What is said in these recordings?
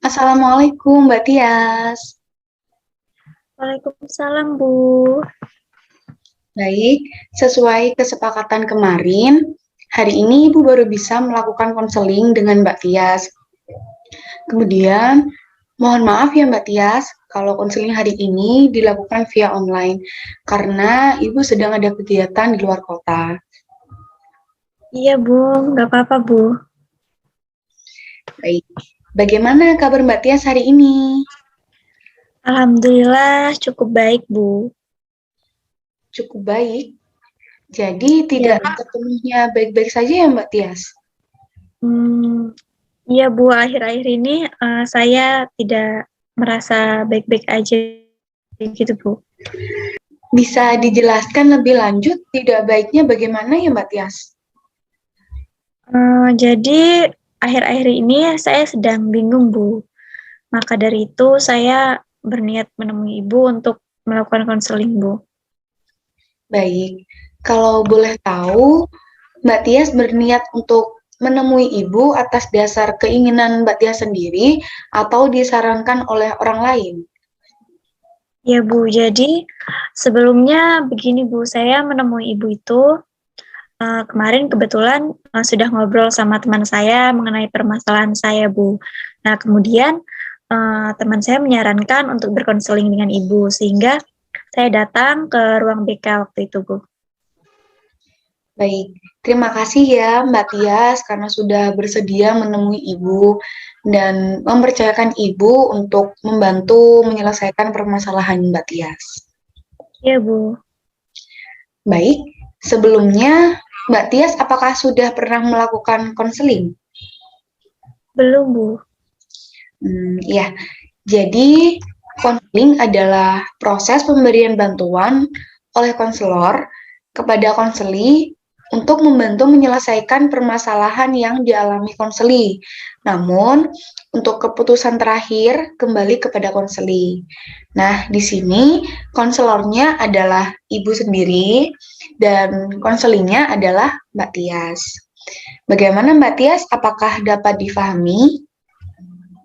Assalamualaikum Mbak Tias. Waalaikumsalam, Bu. Baik, sesuai kesepakatan kemarin, hari ini Ibu baru bisa melakukan konseling dengan Mbak Tias. Kemudian, mohon maaf ya Mbak Tias, kalau konseling hari ini dilakukan via online, karena Ibu sedang ada kegiatan di luar kota. Iya, Bu. Nggak apa-apa, Bu. Baik, bagaimana kabar Mbak Tias hari ini? Alhamdulillah cukup baik, Bu. Cukup baik. Jadi Iya, tidak Bu. sepenuhnya baik-baik saja ya Mbak Tias? Hmm, iya, Bu. Akhir-akhir ini saya tidak merasa baik-baik aja gitu, Bu. Bisa dijelaskan lebih lanjut tidak baiknya bagaimana ya Mbak Tias? Jadi, akhir-akhir ini saya sedang bingung, Bu. Maka dari itu saya berniat menemui Ibu untuk melakukan konseling, Bu. Baik, kalau boleh tahu, Mbak Tias berniat untuk menemui Ibu atas dasar keinginan Mbak Tias sendiri atau disarankan oleh orang lain? Ya, Bu. Jadi, sebelumnya begini, Bu. Saya menemui Ibu itu kemarin kebetulan sudah ngobrol sama teman saya mengenai permasalahan saya, Bu. Nah, kemudian teman saya menyarankan untuk berkonseling dengan Ibu, sehingga saya datang ke ruang BK waktu itu, Bu. Baik, terima kasih ya Mbak Tias karena sudah bersedia menemui Ibu dan mempercayakan Ibu untuk membantu menyelesaikan permasalahan Mbak Tias. Iya, Bu. Baik, sebelumnya Mbak Tias apakah sudah pernah melakukan konseling? Belum, Bu. Ya, jadi konseling adalah proses pemberian bantuan oleh konselor kepada konseli untuk membantu menyelesaikan permasalahan yang dialami konseli. Namun, untuk keputusan terakhir kembali kepada konseli. Nah, di sini konselornya adalah ibu sendiri dan konselinya adalah Mbak Tias. Bagaimana Mbak Tias? Apakah dapat difahami?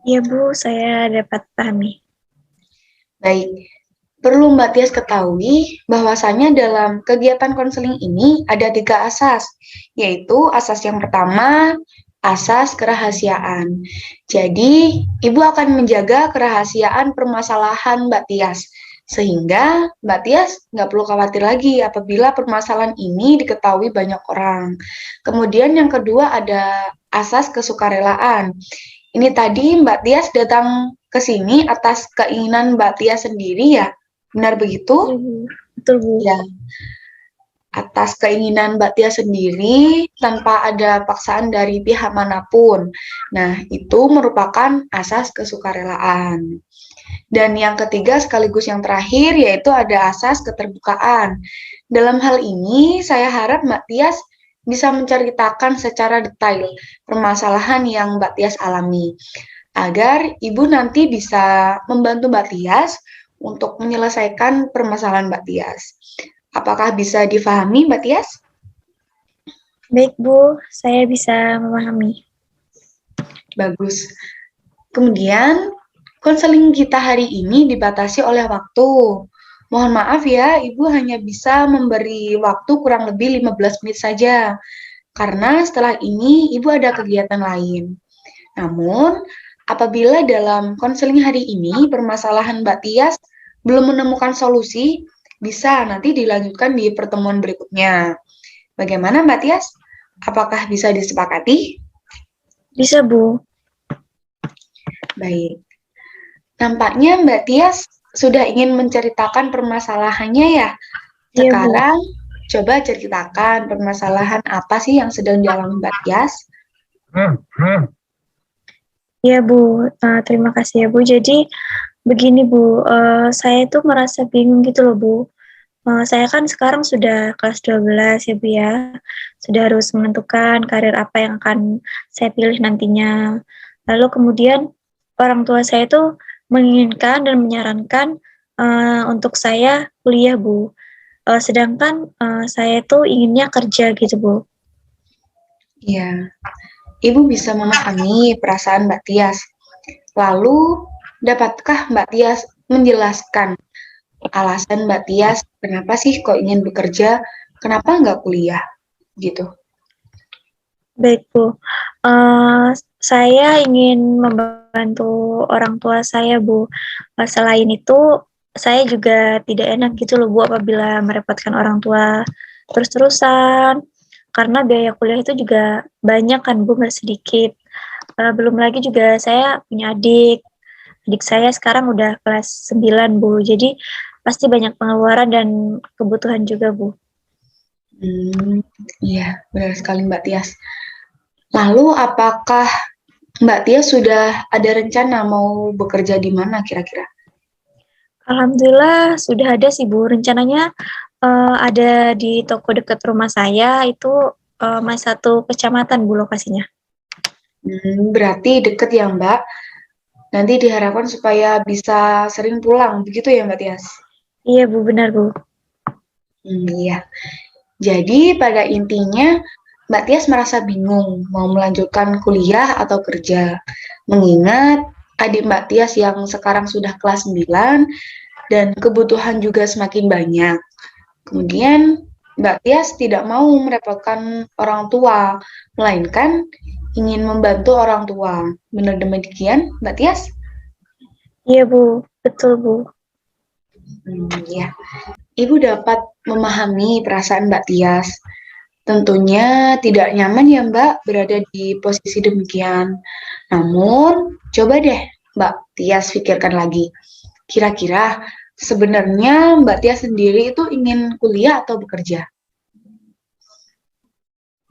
Iya, Bu, saya dapat pahami. Baik, perlu Mbak Tias ketahui bahwasanya dalam kegiatan konseling ini ada 3 asas, yaitu asas yang pertama, asas kerahasiaan. Jadi, Ibu akan menjaga kerahasiaan permasalahan Mbak Tias, sehingga Mbak Tias nggak perlu khawatir lagi apabila permasalahan ini diketahui banyak orang. Kemudian yang kedua ada asas kesukarelaan. Ini tadi Mbak Tias datang ke sini atas keinginan Mbak Tias sendiri ya? Benar Iya, begitu? Bu. Betul, Bu. Ya, atas keinginan Mbak Tia sendiri tanpa ada paksaan dari pihak manapun. Nah, itu merupakan asas kesukarelaan. Dan yang ketiga sekaligus yang terakhir yaitu ada asas keterbukaan. Dalam hal ini, saya harap Mbak Tias bisa menceritakan secara detail permasalahan yang Mbak Tias alami, agar Ibu nanti bisa membantu Mbak Tias untuk menyelesaikan permasalahan Mbak Tias. Apakah bisa difahami, Mbak Tias? Baik, Bu. Saya bisa memahami. Bagus. Kemudian, konseling kita hari ini dibatasi oleh waktu. Mohon maaf ya, Ibu hanya bisa memberi waktu kurang lebih 15 menit saja, karena setelah ini Ibu ada kegiatan lain. Namun, apabila dalam konseling hari ini permasalahan Mbak Tias belum menemukan solusi, bisa nanti dilanjutkan di pertemuan berikutnya. Bagaimana Mbak Tias? Apakah bisa disepakati? Bisa, Bu. Baik. Nampaknya Mbak Tias sudah ingin menceritakan permasalahannya ya. Iya, Bu. Sekarang coba ceritakan permasalahan apa sih yang sedang dialami Mbak Tias? Iya, Bu. Terima kasih ya, Bu. Jadi, begini, Bu. Saya itu merasa bingung gitu loh, Bu. Saya kan sekarang sudah kelas 12 ya, Bu, ya. Sudah harus menentukan karir apa yang akan saya pilih nantinya. Lalu kemudian orang tua saya itu menginginkan dan menyarankan untuk saya kuliah, Bu. Sedangkan saya itu inginnya kerja gitu, Bu. Iya, Ibu bisa memahami perasaan Mbak Tias. Lalu, dapatkah Mbak Tias menjelaskan alasan Mbak Tias kenapa sih kok ingin bekerja, kenapa nggak kuliah gitu? Baik, Bu. Saya ingin membantu orang tua saya, Bu. Selain itu, saya juga tidak enak gitu loh, Bu, apabila merepotkan orang tua terus-terusan. Karena biaya kuliah itu juga banyak kan, Bu, nggak sedikit. Belum lagi juga saya punya adik. Adik saya sekarang udah kelas 9, Bu. Jadi pasti banyak pengeluaran dan kebutuhan juga, Bu. Iya, benar sekali Mbak Tias. Lalu, apakah Mbak Tias sudah ada rencana mau bekerja di mana kira-kira? Alhamdulillah sudah ada sih Bu. Rencananya ada di toko dekat rumah saya itu masih satu kecamatan Bu lokasinya. Berarti deket ya Mbak. Nanti diharapkan supaya bisa sering pulang, begitu ya Mbak Tias? Iya Bu, benar Bu. Iya. Jadi pada intinya Mbak Tias merasa bingung mau melanjutkan kuliah atau kerja. Mengingat adik Mbak Tias yang sekarang sudah kelas 9 dan kebutuhan juga semakin banyak. Kemudian Mbak Tias tidak mau merepotkan orang tua, melainkan ingin membantu orang tua. Benar demikian, Mbak Tias? Iya Bu, betul Bu. Ya. Ibu dapat memahami perasaan Mbak Tias. Tentunya tidak nyaman ya Mbak berada di posisi demikian. Namun, coba deh Mbak Tias pikirkan lagi. Kira-kira sebenarnya Mbak Tias sendiri itu ingin kuliah atau bekerja?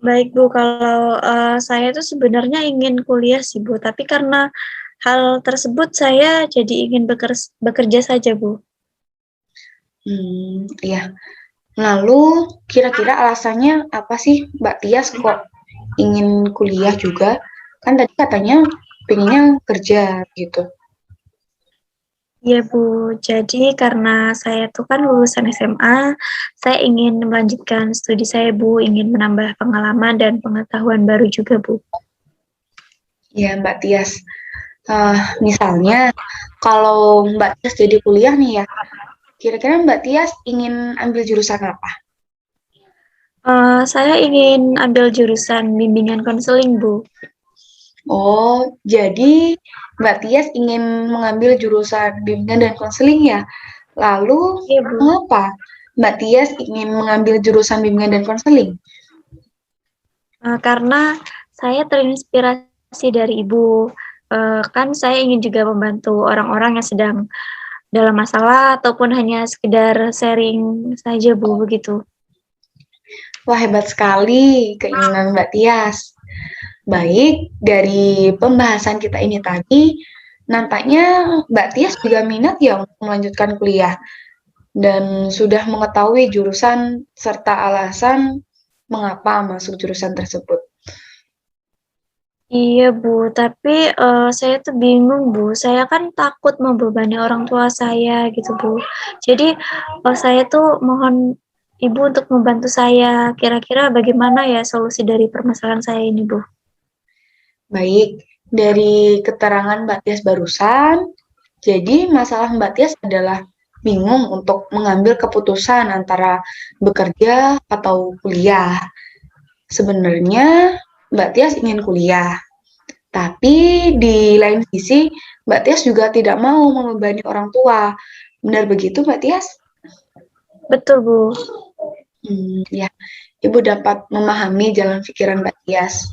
Baik Bu, kalau saya tuh sebenarnya ingin kuliah sih Bu, tapi karena hal tersebut saya jadi ingin bekerja saja Bu. Iya. Lalu, kira-kira alasannya apa sih Mbak Tias kok ingin kuliah juga? Kan tadi katanya pengennya kerja gitu. Iya Bu, jadi karena saya tuh kan lulusan SMA, saya ingin melanjutkan studi saya Bu, ingin menambah pengalaman dan pengetahuan baru juga Bu. Iya Mbak Tias. Misalnya, kalau Mbak Tias jadi kuliah nih ya, kira-kira Mbak Tias ingin ambil jurusan apa? Saya ingin ambil jurusan bimbingan konseling Bu. Oh, jadi Mbak Tias ingin mengambil jurusan bimbingan dan konseling ya? Lalu, Iya Bu. mengapa Mbak Tias ingin mengambil jurusan bimbingan dan konseling? Karena saya terinspirasi dari Ibu. Kan saya ingin juga membantu orang-orang yang sedang dalam masalah ataupun hanya sekedar sharing saja Bu, begitu. Wah, hebat sekali keinginan Mbak Tias. Baik, dari pembahasan kita ini tadi, nampaknya Mbak Tias juga minat ya untuk melanjutkan kuliah dan sudah mengetahui jurusan serta alasan mengapa masuk jurusan tersebut. Iya Bu, tapi saya tuh bingung Bu. Saya kan takut membebani orang tua saya gitu Bu. Jadi saya tuh mohon Ibu untuk membantu saya. Kira-kira bagaimana ya solusi dari permasalahan saya ini Bu? Baik, dari keterangan Mbak Tias barusan, jadi masalah Mbak Tias adalah bingung untuk mengambil keputusan antara bekerja atau kuliah. Sebenarnya Mbak Tias ingin kuliah, tapi di lain sisi Mbak Tias juga tidak mau membebani orang tua. Benar begitu Mbak Tias? Betul Bu. Ya, Ibu dapat memahami jalan pikiran Mbak Tias.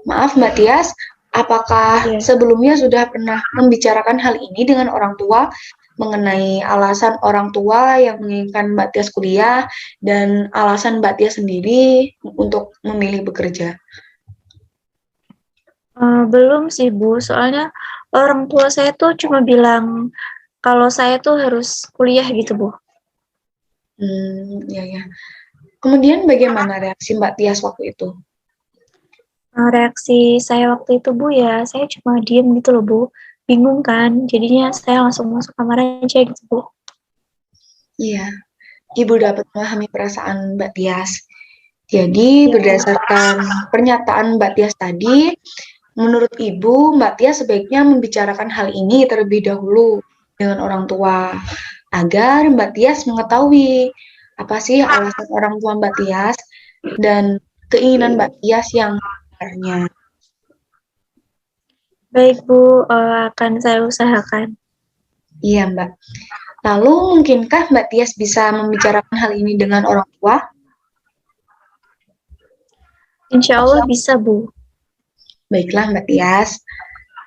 Maaf Mbak Tias, apakah Iya. sebelumnya sudah pernah membicarakan hal ini dengan orang tua mengenai alasan orang tua yang menginginkan Mbak Tias kuliah dan alasan Mbak Tias sendiri untuk memilih bekerja? Belum sih Bu, soalnya orang tua saya tuh cuma bilang kalau saya tuh harus kuliah gitu Bu. Ya ya. Kemudian bagaimana reaksi Mbak Tias waktu itu? Reaksi saya waktu itu Bu ya, saya cuma diem gitu loh Bu, bingung kan, jadinya saya langsung masuk kamar aja gitu Bu. Iya, Ibu dapat memahami perasaan Mbak Tias. Jadi Iya Bu. berdasarkan pernyataan Mbak Tias tadi, Menurut Ibu, Mbak Tia sebaiknya membicarakan hal ini terlebih dahulu dengan orang tua, agar Mbak Tias mengetahui apa sih alasan orang tua Mbak Tias dan keinginan Mbak Tias yang sebenarnya. Baik Bu, akan saya usahakan. Iya, Mbak. Lalu, mungkinkah Mbak Tias bisa membicarakan hal ini dengan orang tua? Insya Allah bisa Bu. Baiklah, Mbak Tias.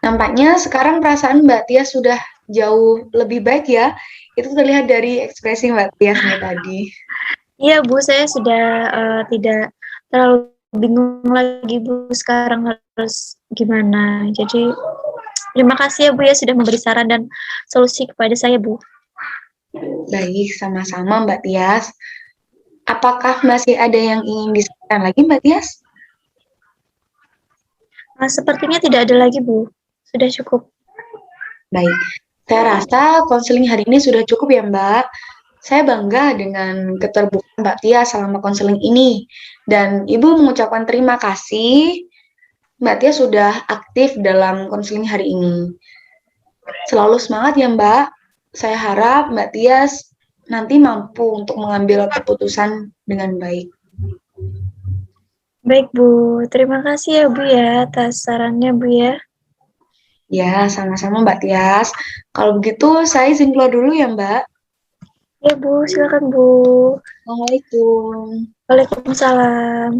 Nampaknya sekarang perasaan Mbak Tias sudah jauh lebih baik ya. Itu terlihat dari ekspresi Mbak Tias nih tadi. Iya Bu, saya sudah tidak terlalu bingung lagi Bu sekarang harus gimana. Jadi terima kasih ya Bu ya sudah memberi saran dan solusi kepada saya Bu. Baik, sama-sama Mbak Tias. Apakah masih ada yang ingin disampaikan lagi Mbak Tias? Sepertinya tidak ada lagi Bu, sudah cukup. Baik, saya rasa konseling hari ini sudah cukup ya Mbak. Saya bangga dengan keterbukaan Mbak Tias selama konseling ini. Dan Ibu mengucapkan terima kasih Mbak Tias sudah aktif dalam konseling hari ini. Selalu semangat ya Mbak. Saya harap Mbak Tias nanti mampu untuk mengambil keputusan dengan baik. Baik Bu, terima kasih ya Bu ya atas sarannya Bu ya. Ya, sama-sama Mbak Tias. Kalau begitu saya izin keluar dulu ya Mbak. Ya Bu, silakan Bu. Assalamualaikum. Waalaikumsalam.